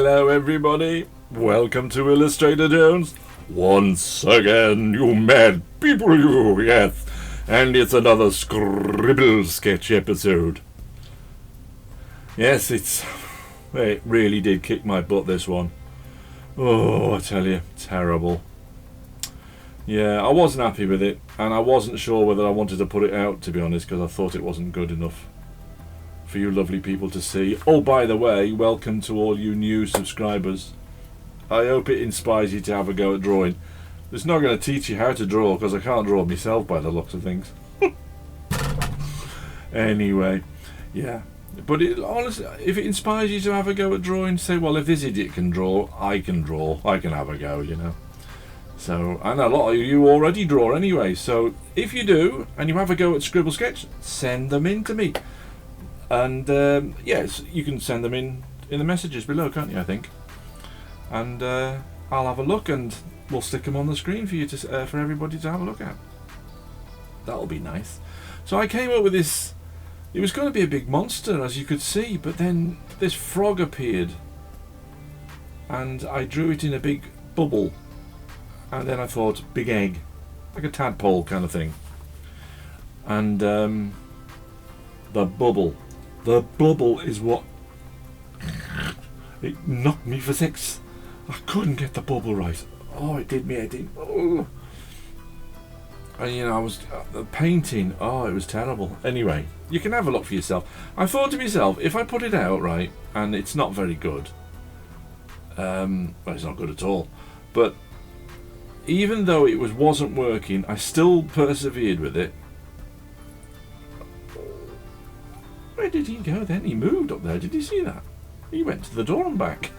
Hello everybody, welcome to Illustrator Jones. Once again, you mad people, you, yes. And it's another scribble sketch episode. Yes, it really did kick my butt, this one. Oh, I tell you, terrible. Yeah, I wasn't happy with it, and I wasn't sure whether I wanted to put it out, to be honest, because I thought it wasn't good enough for you lovely people to see. Oh, by the way, welcome to all you new subscribers. I hope it inspires you to have a go at drawing. It's not going to teach you how to draw, because I can't draw myself by the looks of things. Anyway, yeah. But honestly, if it inspires you to have a go at drawing, say, well, if this idiot can draw, I can have a go, you know. So, and a lot of you already draw anyway, so if you do, and you have a go at Scribble Sketch, send them in to me. And yes, you can send them in the messages below, can't you, I think? And I'll have a look, and we'll stick them on the screen for you to for everybody to have a look at. That'll be nice. So I came up with this. It was going to be a big monster, as you could see, but then this frog appeared, and I drew it in a big bubble, and then I thought big egg, like a tadpole kind of thing. And the bubble is what it knocked me for six. I couldn't get the bubble right. Oh, it did me head in. Oh. And you know, I was the painting. Oh, it was terrible. Anyway, you can have a look for yourself. I thought to myself, if I put it out right, and it's not very good. Well, it's not good at all. But even though it wasn't working, I still persevered with it. Where did he go then? He moved up there. Did you see that? He went to the door and back.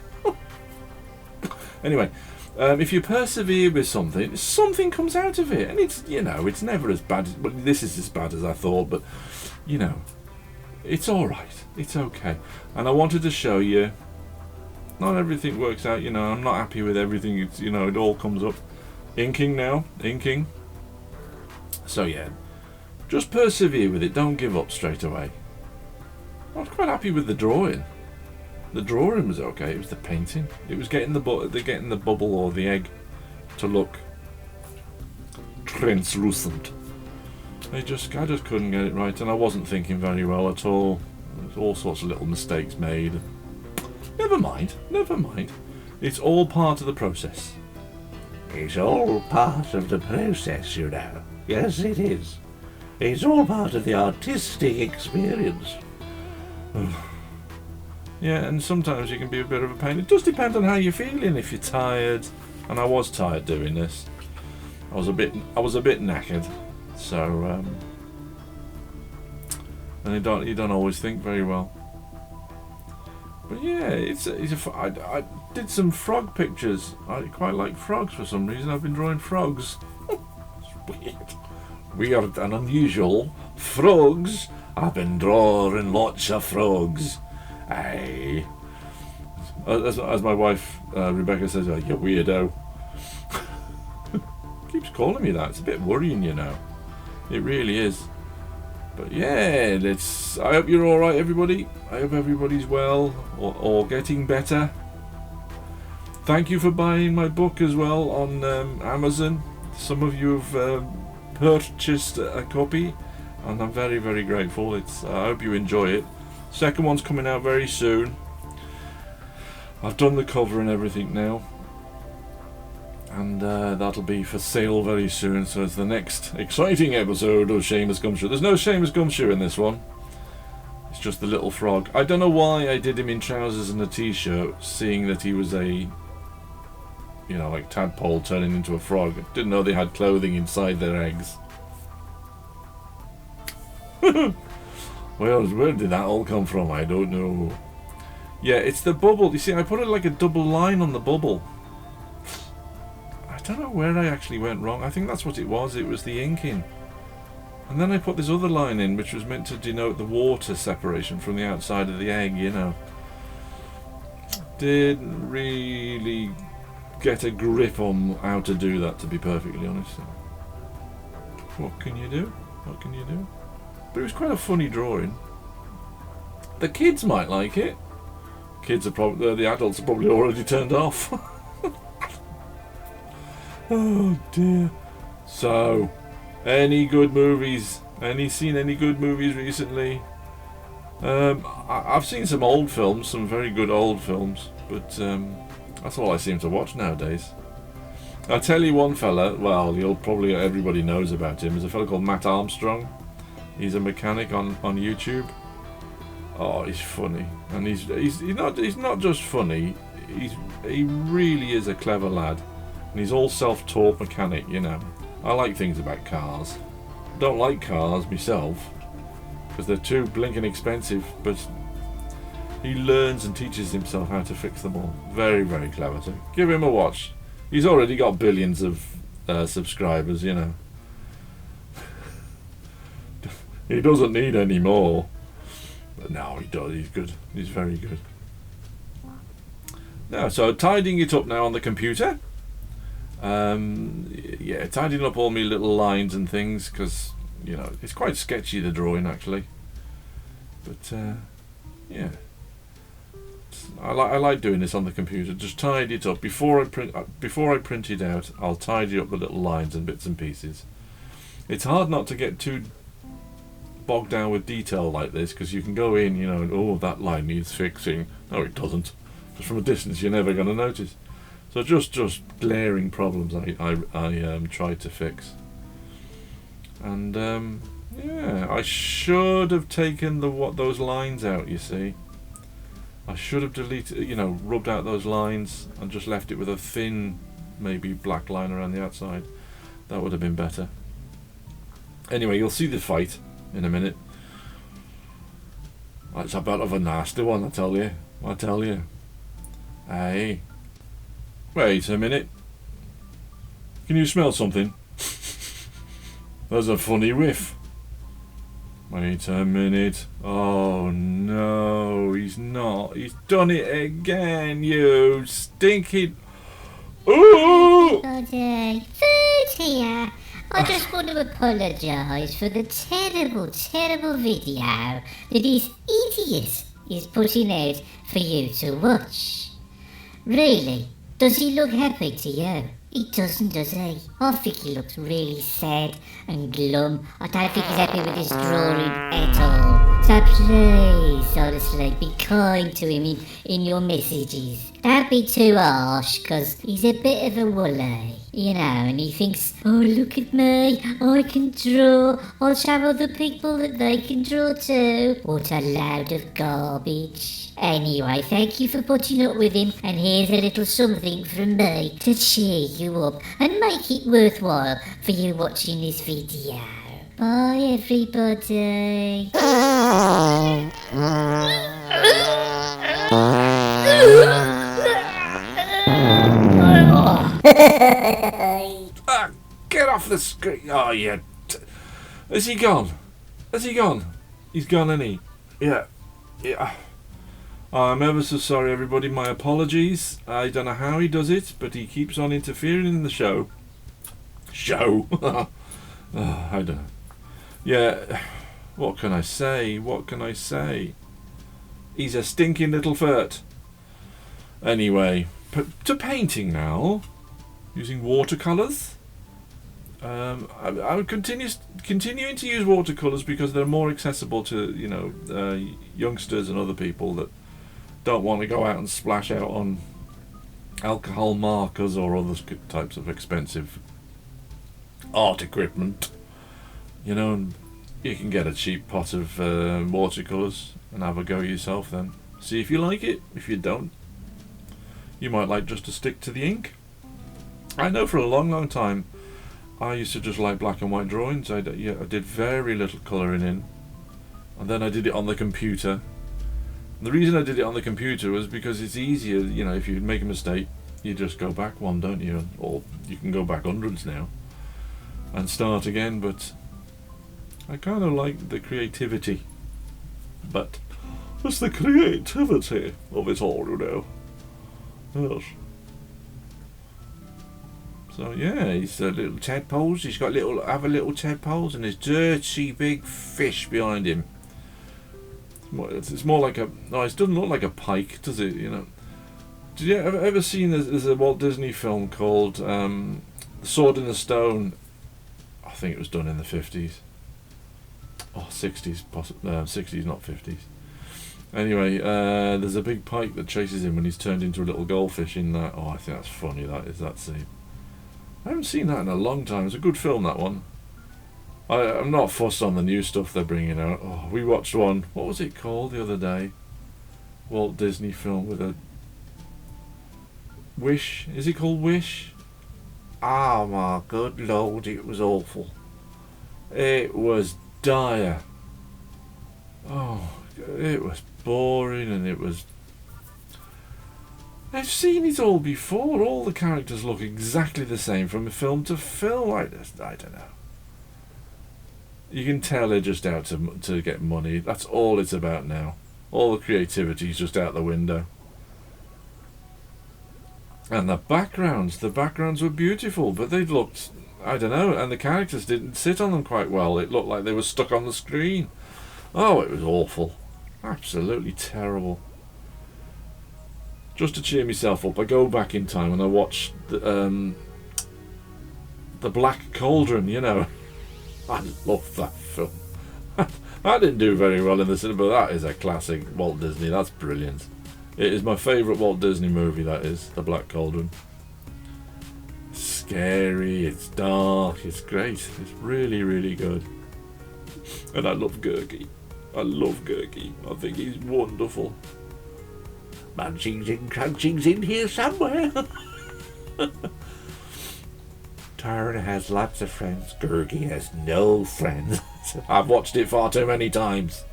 Anyway, if you persevere with something, something comes out of it. And it's, you know, it's never as bad. Well, this is as bad as I thought, but, you know, it's all right. It's okay. And I wanted to show you, not everything works out, you know. I'm not happy with everything. It's, you know, it all comes up. Inking now. Inking. So, yeah, just persevere with it. Don't give up straight away. I was quite happy with the drawing. The drawing was okay. It was the painting. It was getting the bubble or the egg to look translucent. I just couldn't get it right, and I wasn't thinking very well at all. There's all sorts of little mistakes made. Never mind. It's all part of the process. It's all part of the process, you know. Yes, it is. It's all part of the artistic experience. Yeah, and sometimes you can be a bit of a pain. It does depend on how you're feeling. If you're tired, and I was tired doing this. I was a bit knackered. So, and you don't always think very well. But yeah, I did some frog pictures. I quite like frogs for some reason. I've been drawing frogs. It's weird and unusual. Frogs. I've been drawing lots of frogs. Aye. As my wife Rebecca says, oh, you weirdo. Keeps calling me that. It's a bit worrying, you know. It really is. But yeah, I hope you're all right, everybody. I hope everybody's well or getting better. Thank you for buying my book as well on Amazon. Some of you have purchased a copy, and I'm very, very grateful. I hope you enjoy it. Second one's coming out very soon. I've done the cover and everything now, and that'll be for sale very soon. So it's the next exciting episode of Seamus Gumshoe. There's no Seamus Gumshoe in this one. It's just the little frog. I don't know why I did him in trousers and a t-shirt, seeing that he was a, you know, like tadpole turning into a frog. I didn't know they had clothing inside their eggs. Well, where did that all come from? I don't know. Yeah, it's the bubble. You see, I put it like a double line on the bubble. I don't know where I actually went wrong. I think that's what it was. It was the inking. And then I put this other line in, which was meant to denote the water separation from the outside of the egg, you know. Didn't really get a grip on how to do that, to be perfectly honest. What can you do? But it was quite a funny drawing. The kids might like it. Kids are probably, the adults are probably already turned off. Oh dear. So, any good movies? Seen any good movies recently? I've seen some old films, some very good old films, but that's all I seem to watch nowadays. I'll tell you one fella, well, everybody knows about him. There's a fella called Matt Armstrong. He's a mechanic on YouTube. Oh, he's funny, and he's not just funny. He really is a clever lad, and he's all self-taught mechanic. You know, I like things about cars. Don't like cars myself because they're too blinking expensive, but he learns and teaches himself how to fix them all. Very, very clever. So give him a watch. He's already got billions of subscribers. You know, he doesn't need any more. But no, he does. He's good. He's very good. Now, so tidying it up now on the computer. Yeah, tidying up all my little lines and things because you know it's quite sketchy, the drawing actually. But yeah, I like doing this on the computer. Just tidy it up before I print it out. I'll tidy up the little lines and bits and pieces. It's hard not to get too bogged down with detail like this because you can go in, you know, and oh, that line needs fixing. No, it doesn't. Because from a distance, you're never going to notice. So just glaring problems I try to fix. And yeah, I should have taken those lines out. You see, I should have deleted, you know, rubbed out those lines and just left it with a thin, maybe black line around the outside. That would have been better. Anyway, you'll see the fight in a minute. It's a bit of a nasty one, I tell you. Hey, wait a minute. Can you smell something? There's a funny whiff. Wait a minute. Oh no, he's not. He's done it again, you stinking... Ooh! Food here. I just want to apologise for the terrible, terrible video that this idiot is putting out for you to watch. Really, does he look happy to you? He doesn't, does he? I think he looks really sad and glum. I don't think he's happy with his drawing at all. So please, honestly, be kind to him in your messages. Don't be too harsh, because he's a bit of a woolly, you know, and he thinks, oh, look at me, I can draw, I'll show other people that they can draw too. What a load of garbage. Anyway, thank you for putting up with him, and here's a little something from me to cheer you up and make it worthwhile for you watching this video. Bye, everybody. Get off the screen. Oh, yeah. Has he gone? He's gone, isn't he? Yeah. I'm ever so sorry, everybody. My apologies. I don't know how he does it, but he keeps on interfering in the show. Oh, I don't know. Yeah. What can I say? He's a stinking little flirt. Anyway, to painting now, using watercolours. I would continuing to use watercolours because they're more accessible to, you know, youngsters and other people that don't want to go out and splash out on alcohol markers or other types of expensive art equipment. You know, and you can get a cheap pot of watercolours and have a go yourself then. See if you like it. If you don't, you might like just to stick to the ink. I know for a long time I used to just like black and white drawings. I did very little colouring in, and then I did it on the computer. And the reason I did it on the computer was because it's easier, you know, if you make a mistake, you just go back one, don't you? Or you can go back hundreds now and start again, but I kind of like the creativity. But it's the creativity of it all, you know. Yes. So yeah, he's little tadpoles. He's got other little tadpoles, and there's dirty big fish behind him. It's more like a. No, it doesn't look like a pike, does it? You know. Did you ever seen? There's a Walt Disney film called The Sword in the Stone. I think it was done in the 50s. Oh, 60s, possibly. 60s, not 50s. Anyway, there's a big pike that chases him when he's turned into a little goldfish in that. Oh, I think that's funny, that scene. I haven't seen that in a long time. It's a good film, that one. I'm not fussed on the new stuff they're bringing out. Oh, we watched one, what was it called the other day? Walt Disney film with a... Wish? Is it called Wish? Ah, my good lord, it was awful. It was dire. Oh, it was boring, and it was... I've seen it all before. All the characters look exactly the same from film to film. I don't know. You can tell they're just out to get money. That's all it's about now. All the creativity's just out the window. And the backgrounds were beautiful, but they looked, I don't know, and the characters didn't sit on them quite well. It looked like they were stuck on the screen. Oh, it was awful. Absolutely terrible. Just to cheer myself up, I go back in time and I watch the Black Cauldron, you know. I love that film. That didn't do very well in the cinema, but that is a classic Walt Disney. That's brilliant. It is my favourite Walt Disney movie, that is, The Black Cauldron. It's scary, it's dark, it's great. It's really, really good. And I love Gurgi. I think he's wonderful. Munchings and crunchings in here somewhere. Turner has lots of friends. Gurgi has no friends. I've watched it far too many times.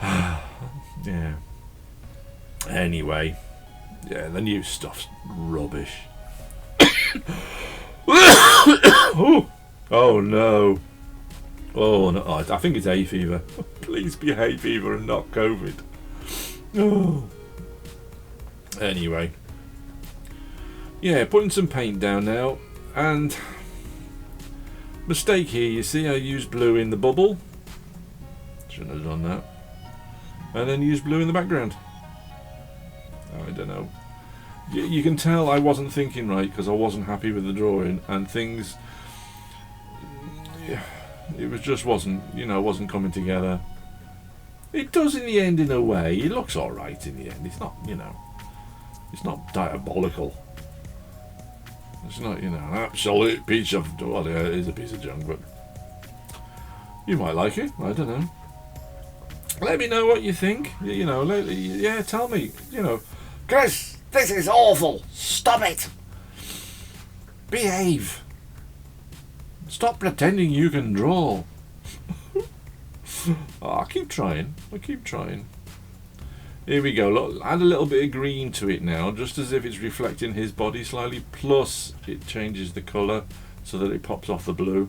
Yeah. Anyway, yeah, the new stuff's rubbish. Oh no. Oh no, I think it's hay fever. Please be hay fever and not COVID. Oh. Anyway. Yeah, putting some paint down now, and mistake here, you see I used blue in the bubble. Shouldn't have done that. And then used blue in the background. I don't know. You can tell I wasn't thinking right because I wasn't happy with the drawing and things. It was just wasn't coming together. It does in the end in a way. It looks all right in the end. It's not, it's not diabolical. It's not, an absolute piece of. Well, yeah, it is a piece of junk, but you might like it. I don't know. Let me know what you think. Tell me. Chris, this is awful. Stop it. Behave. Stop pretending you can draw. I keep trying. Here we go. Look, add a little bit of green to it now, just as if it's reflecting his body slightly. Plus, it changes the colour so that it pops off the blue.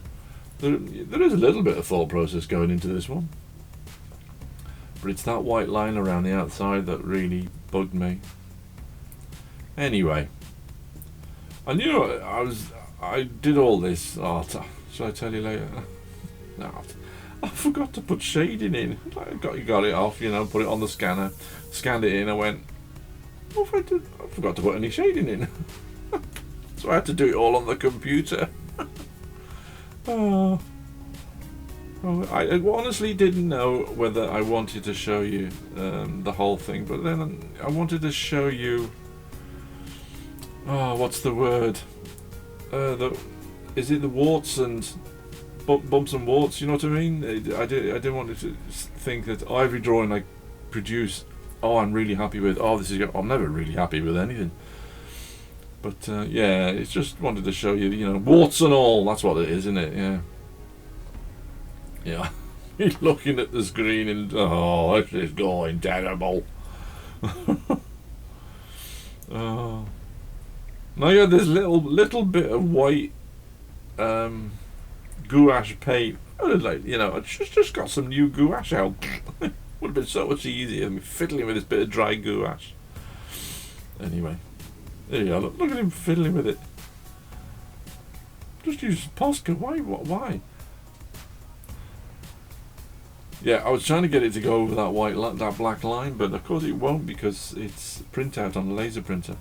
There is a little bit of thought process going into this one. But it's that white line around the outside that really bugged me. Anyway, and I did all this. Shall I tell you later? No, I forgot to put shading in. I got it off, put it on the scanner, scanned it in. I went, I forgot to put any shading in. So I had to do it all on the computer. I honestly didn't know whether I wanted to show you the whole thing, but then I wanted to show you. What's the word? Is it the warts and bumps and warts? You know what I mean? I didn't want to think that every drawing I produce, I'm really happy with. This is. I'm never really happy with anything. But it's just wanted to show you, warts and all. That's what it is, isn't it? Yeah. Yeah. He's looking at the screen and this is going terrible. Now you have this little bit of white gouache paint. I just got some new gouache out. Would have been so much easier than fiddling with this bit of dry gouache. Anyway, there you go. Look at him fiddling with it. Just use Posca. Why? Yeah, I was trying to get it to go over that that black line, but of course it won't because it's printout on a laser printer,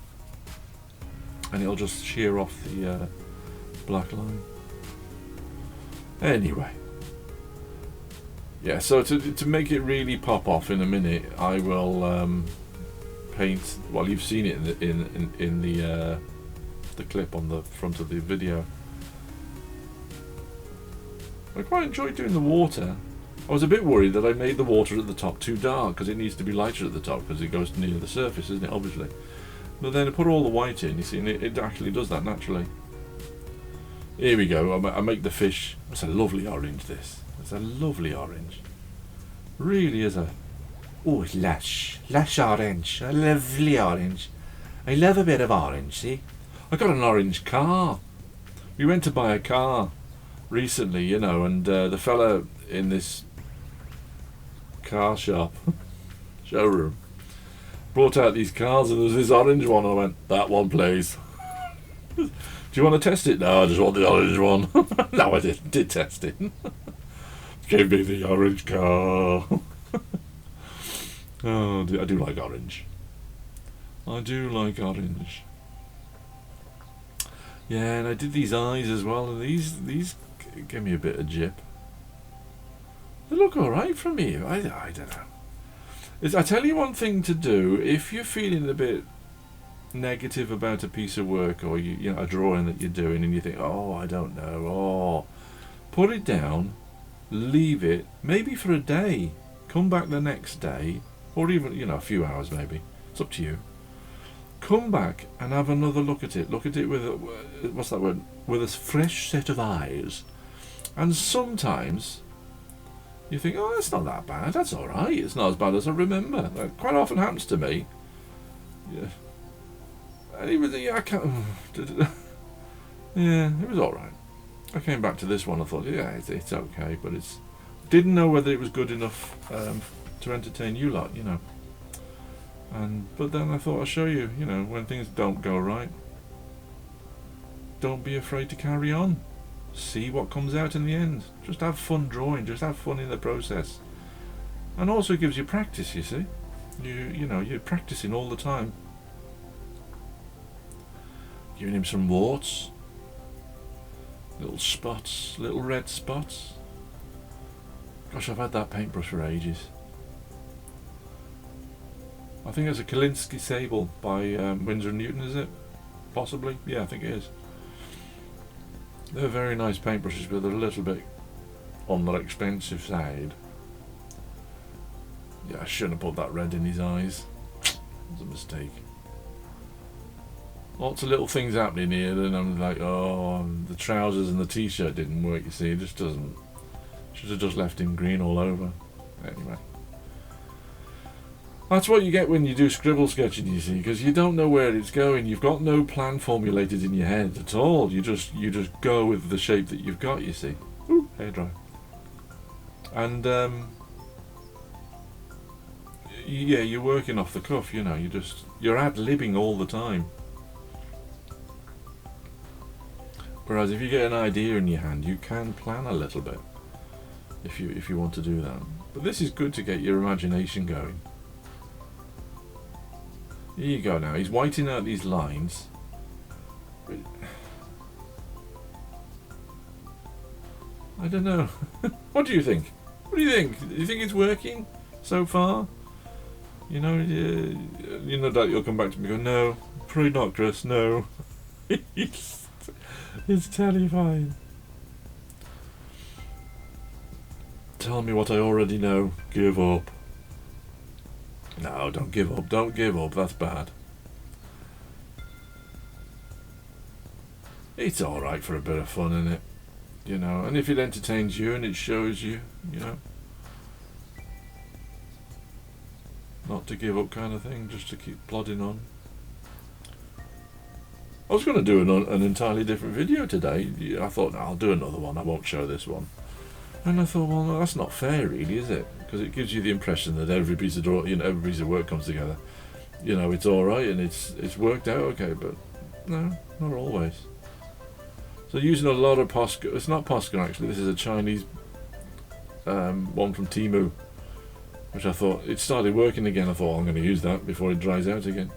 and it'll just shear off the black line. Anyway, yeah. So to make it really pop off in a minute, I will paint. Well, you've seen it in the clip on the front of the video. I quite enjoyed doing the water. I was a bit worried that I made the water at the top too dark because it needs to be lighter at the top because it goes near the surface, isn't it, obviously. But then I put all the white in, you see, and it actually does that naturally. Here we go, I make the fish. It's a lovely orange, this. It's a lovely orange. Really is a... Oh, it's lush. Lush orange. A lovely orange. I love a bit of orange, see? I got an orange car. We went to buy a car recently, you know, and the fella in this car shop showroom brought out these cars, and there was this orange one. I went, that one please. Do you want to test it? No, I just want the orange one. No, I did test it. Gave me the orange car. Oh, I do like orange. I do like orange. Yeah, and I did these eyes as well, and these gave me a bit of jip. They look alright from me. I don't know. I tell you one thing to do if you're feeling a bit negative about a piece of work, or you know, a drawing that you're doing, and you think, oh, I don't know, put it down, leave it, maybe for a day, come back the next day, or even, you know, a few hours maybe. It's up to you. Come back and have another look at it. Look at it with what's that word? With a fresh set of eyes. And sometimes you think, oh, that's not that bad. That's all right. It's not as bad as I remember. That quite often happens to me. Yeah. And even I can't. Yeah, it was all right. I came back to this one. I thought, yeah, it's okay, but it's didn't know whether it was good enough to entertain you lot, you know. But then I thought I'd show you, you know, when things don't go right, don't be afraid to carry on. See what comes out in the end. Just have fun drawing. Just have fun in the process. And also it gives you practice, you see. You know, you're practicing all the time. Giving him some warts. Little spots. Little red spots. Gosh, I've had that paintbrush for ages. I think it's a Kolinsky Sable by Winsor & Newton, is it? Possibly? Yeah, I think it is. They're very nice paintbrushes, but they're a little bit on the expensive side. Yeah, I shouldn't have put that red in his eyes. It was a mistake. Lots of little things happening here, and I'm like, oh, the trousers and the t-shirt didn't work, you see. It just doesn't. Should have just left him green all over. Anyway. That's what you get when you do scribble sketching, you see, because you don't know where it's going. You've got no plan formulated in your head at all. You just go with the shape that you've got, you see. Ooh, hairdryer. And yeah, you're working off the cuff, you know. You're ad-libbing all the time. Whereas if you get an idea in your hand, you can plan a little bit if you want to do that. But this is good to get your imagination going. Here you go now. He's whitening out these lines. I don't know. What do you think? What do you think? Do you think it's working so far? You know that you'll come back to me and go, no, probably not, Chris, no. It's terrifying. Tell me what I already know. Give up. No, don't give up. Don't give up. That's bad. It's alright for a bit of fun, innit? You know, and if it entertains you and it shows you, you know, not to give up kind of thing, just to keep plodding on. I was going to do an entirely different video today. I thought, no, I'll do another one. I won't show this one. And I thought, well, no, that's not fair, really, is it? Because it gives you the impression that every piece of every piece of work comes together. You know, it's all right and it's worked out okay, but no, not always. So using a lot of Posca. It's not Posca actually. This is a Chinese one from Temu, which I thought, it started working again. I thought, I'm going to use that before it dries out again.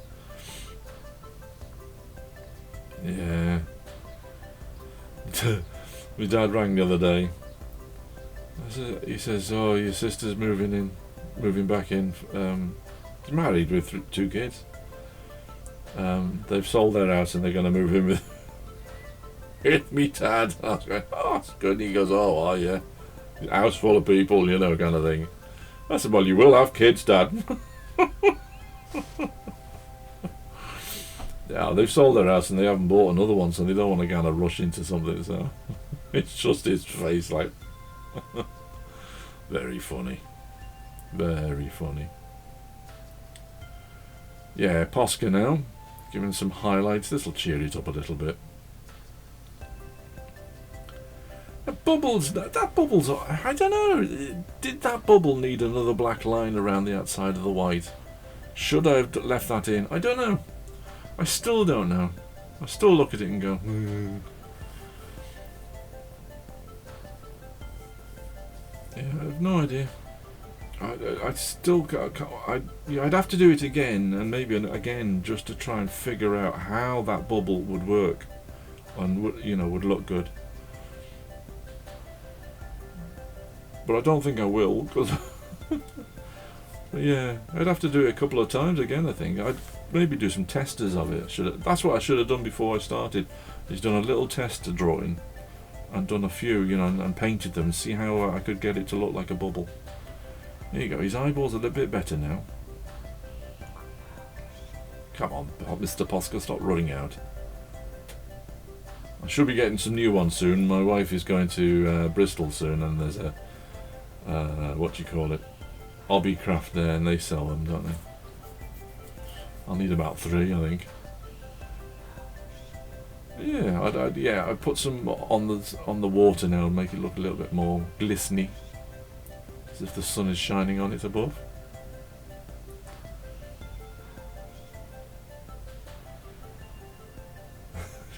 Yeah. My dad rang the other day. He says, "Oh, your sister's moving back in. She's married with 2 kids. They've sold their house and they're going to move in with me, Dad." I was going, "Oh, that's good." And he goes, "Oh, well, yeah, house full of people, you know, kind of thing." I said, "Well, you will have kids, Dad." Yeah, they've sold their house and they haven't bought another one, so they don't want to kind of rush into something. So it's just his face, like, very funny, very funny. Yeah, Posca now, giving some highlights. This will cheer it up a little bit. That bubble's, I don't know, did that bubble need another black line around the outside of the white? Should I have left that in? I don't know. I still don't know. I still look at it and go, yeah, I have no idea. I still I'd have to do it again, and maybe again, just to try and figure out how that bubble would work and would look good. But I don't think I will, because but yeah, I'd have to do it a couple of times again. I think I'd maybe do some testers of it. That's what I should have done before I started. Is done a little tester drawing and done a few, and painted them and see how I could get it to look like a bubble. There you go. His eyeballs are a bit better now. Come on, Mr. Posca, stop running out. I should be getting some new ones soon. My wife is going to Bristol soon, and there's a Hobbycraft there, and they sell them, don't they? I'll need about 3, I think. Yeah, I'd put some on the water now and make it look a little bit more glistening, as if the sun is shining on it above.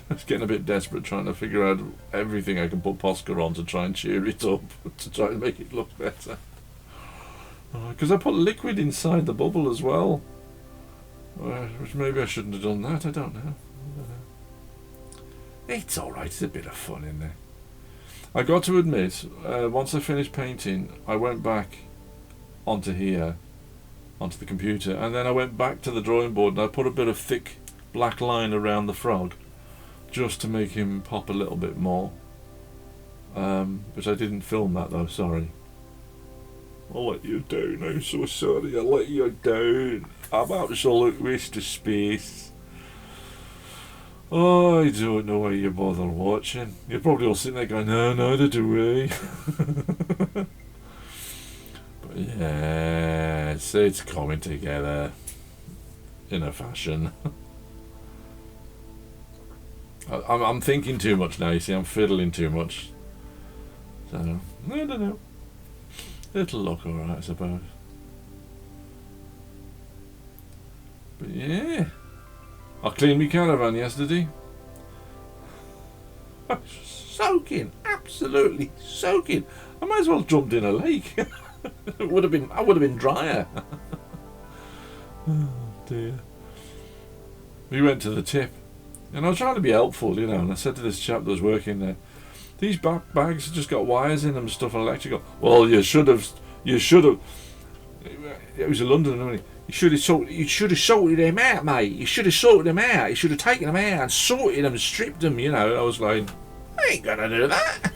I was getting a bit desperate trying to figure out everything I can put Posca on to try and cheer it up, to try and make it look better. Because I put liquid inside the bubble as well. Which maybe I shouldn't have done that, I don't know. It's alright, it's a bit of fun in there. I got to admit, once I finished painting, I went back onto the computer, and then I went back to the drawing board and I put a bit of thick black line around the frog, just to make him pop a little bit more. But I didn't film that though, sorry. I'll let you down, I'm so sorry, I'll let you down. I'm absolute waste of space. Oh, I don't know why you bother watching. You're probably all sitting there going, no, neither do we. But yeah, it's coming together in a fashion. I'm thinking too much now, you see, I'm fiddling too much. So, I don't know. It'll look alright, I suppose. But yeah, I cleaned my caravan yesterday. Soaking, absolutely soaking. I might as well have jumped in a lake. I would have been drier. Oh dear. We went to the tip, and I was trying to be helpful, and I said to this chap that was working there, these bags have just got wires in them and stuff, and electrical. Well, you should have. It was in London, wasn't it? You should have sorted them out, mate. You should have sorted them out. You should have taken them out and sorted them and stripped them, I was like, I ain't gonna do that.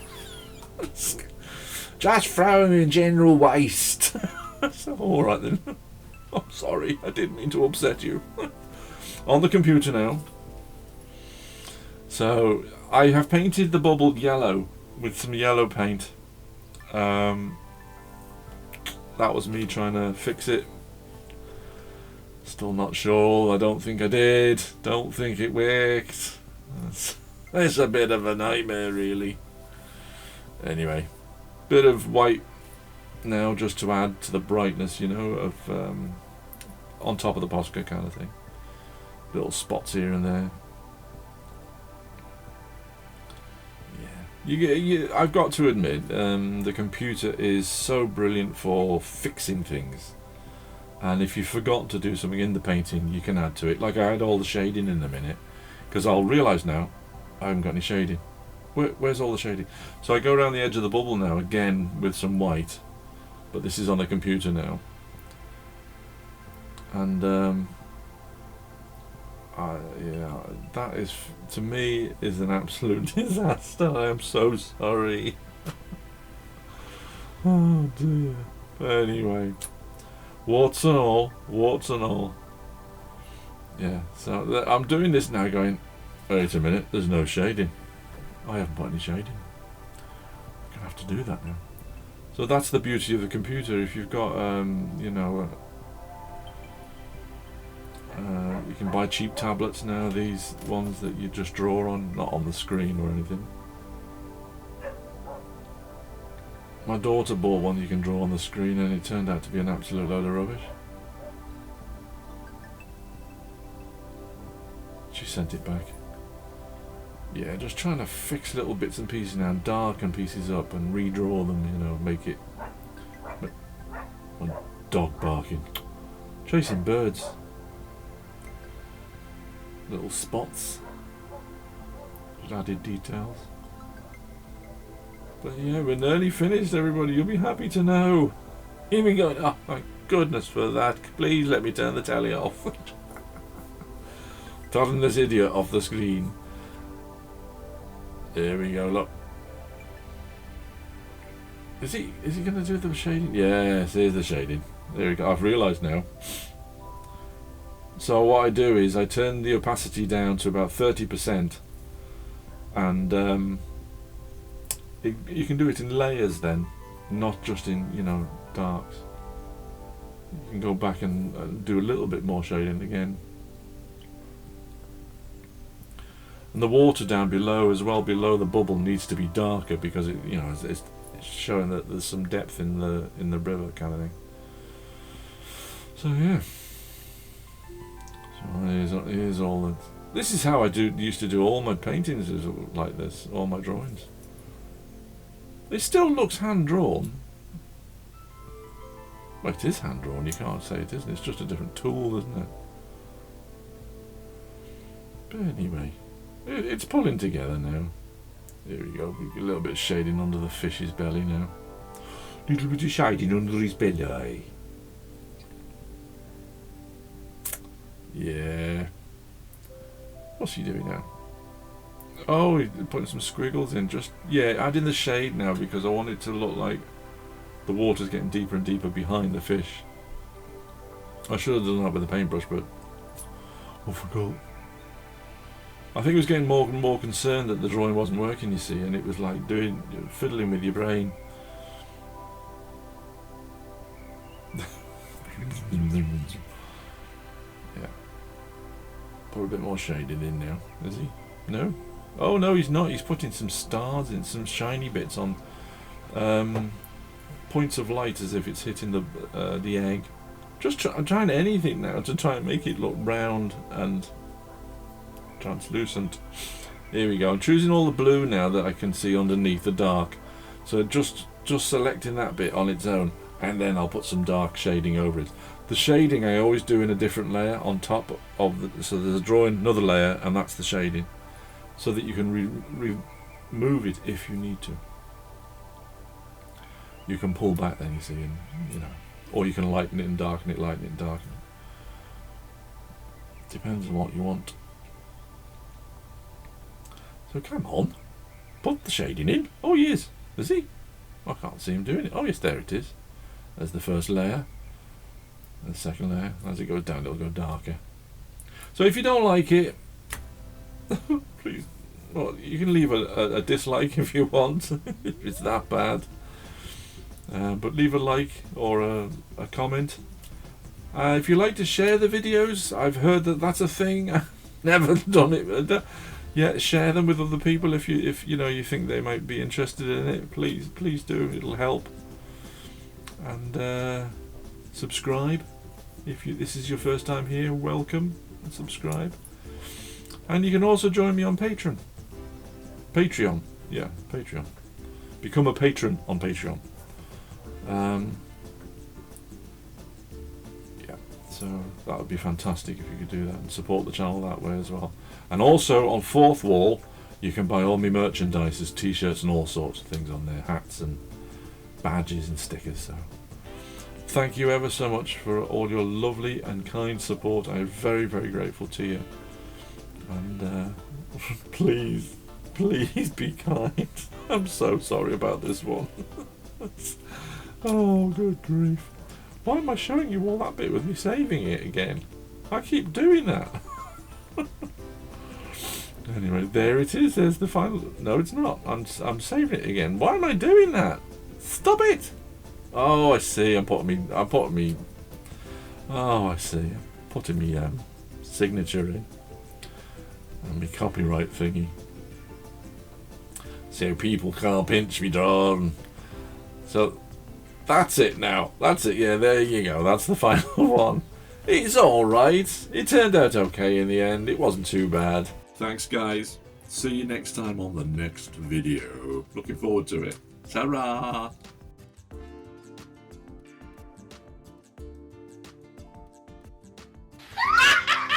Just throw them in general waste. So, alright then. I'm sorry, I didn't mean to upset you. On the computer now. So, I have painted the bubble yellow with some yellow paint. That was me trying to fix it. Still not sure. I don't think I did. Don't think it worked. It's a bit of a nightmare, really. Anyway, bit of white now just to add to the brightness, of on top of the Posca kind of thing. Little spots here and there. Yeah. I've got to admit, the computer is so brilliant for fixing things. And if you forgot to do something in the painting, you can add to it. Like I had all the shading in a minute, because I'll realise now I haven't got any shading. Where's all the shading? So I go around the edge of the bubble now again with some white, but this is on the computer now. And yeah, that is, to me, is an absolute disaster. I am so sorry. Oh dear. But anyway, warts and all. Yeah, so I'm doing this now going, wait a minute, there's no shading. I haven't put any shading. I'm going to have to do that now. So that's the beauty of the computer. If you've got, you know, you can buy cheap tablets now, these ones that you just draw on, not on the screen or anything. My daughter bought one you can draw on the screen and it turned out to be an absolute load of rubbish. She sent it back. Yeah, just trying to fix little bits and pieces now, and darken pieces up and redraw them, you know, make it... My dog barking. Chasing birds. Little spots. Just added details. But yeah, we're nearly finished, everybody. You'll be happy to know. Here we go. Oh my goodness for that. Please let me turn the telly off. Turn this idiot off the screen. There we go, look. Is he going to do the shading? Yes, here's the shading. There we go. I've realised now. So what I do is I turn the opacity down to about 30%, and you can do it in layers then, not just in, you know, darks. You can go back and do a little bit more shading again. And the water down below as well, below the bubble, needs to be darker because it, you know, it's showing that there's some depth in the river kind of thing. So yeah. So here's all that. This is how I used to do all my paintings, is like this, all my drawings. It still looks hand drawn. Well, it is hand drawn. You can't say it isn't. It's just a different tool, isn't it? But anyway. It's pulling together now. There we go. A little bit of shading under the fish's belly now. Little bit of shading under his belly. Yeah. What's he doing now? Oh, he's putting some squiggles in. Just, yeah, adding the shade now because I want it to look like the water's getting deeper and deeper behind the fish. I should have done that with a paintbrush, but I forgot. I think I was getting more and more concerned that the drawing wasn't working, you see, and it was like fiddling with your brain. Yeah. Put a bit more shading in now, is he? No? Oh no, he's not. He's putting some stars in, some shiny bits on points of light as if it's hitting the egg. I'm trying anything now to try and make it look round and translucent. Here we go. I'm choosing all the blue now that I can see underneath the dark. So just selecting that bit on its own, and then I'll put some dark shading over it. The shading I always do in a different layer on top of so there's a drawing, another layer, and that's the shading, so that you can remove it if you need to. You can pull back then, you see, and you know, or you can lighten it and darken it, lighten it and darken it. Depends on what you want. So come on, put the shading in. Oh he is he? I can't see him doing it. Oh yes, there it is. There's the first layer. And the second layer. As it goes down, it'll go darker. So if you don't like it, please, well, you can leave a dislike if you want, if it's that bad. But leave a like or a comment. If you like to share the videos, I've heard that that's a thing. I've never done it. Yeah, share them with other people if you know you think they might be interested in it. Please do. It'll help. And subscribe if this is your first time here. Welcome and subscribe. And you can also join me on Patreon. Yeah, Patreon. Become a patron on Patreon. Yeah, so that would be fantastic if you could do that and support the channel that way as well. And also on Fourth Wall, you can buy all my merchandise, there's t-shirts and all sorts of things on there, hats and badges and stickers. So thank you ever so much for all your lovely and kind support. I'm very, very grateful to you. And please be kind. I'm so sorry about this one. Oh, good grief. Why am I showing you all that bit with me saving it again? I keep doing that. Anyway, there it is. There's the final. No, it's not. I'm saving it again. Why am I doing that? Stop it! Oh, I see. I'm putting me. Oh, I see. I'm putting me signature in and me copyright thingy, so people can't pinch me down. So that's it now. That's it. Yeah, there you go. That's the final one. It's all right. It turned out okay in the end. It wasn't too bad. Thanks, guys. See you next time on the next video. Looking forward to it. Ta-ra!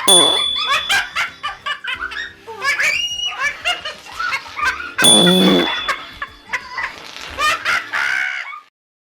Oh.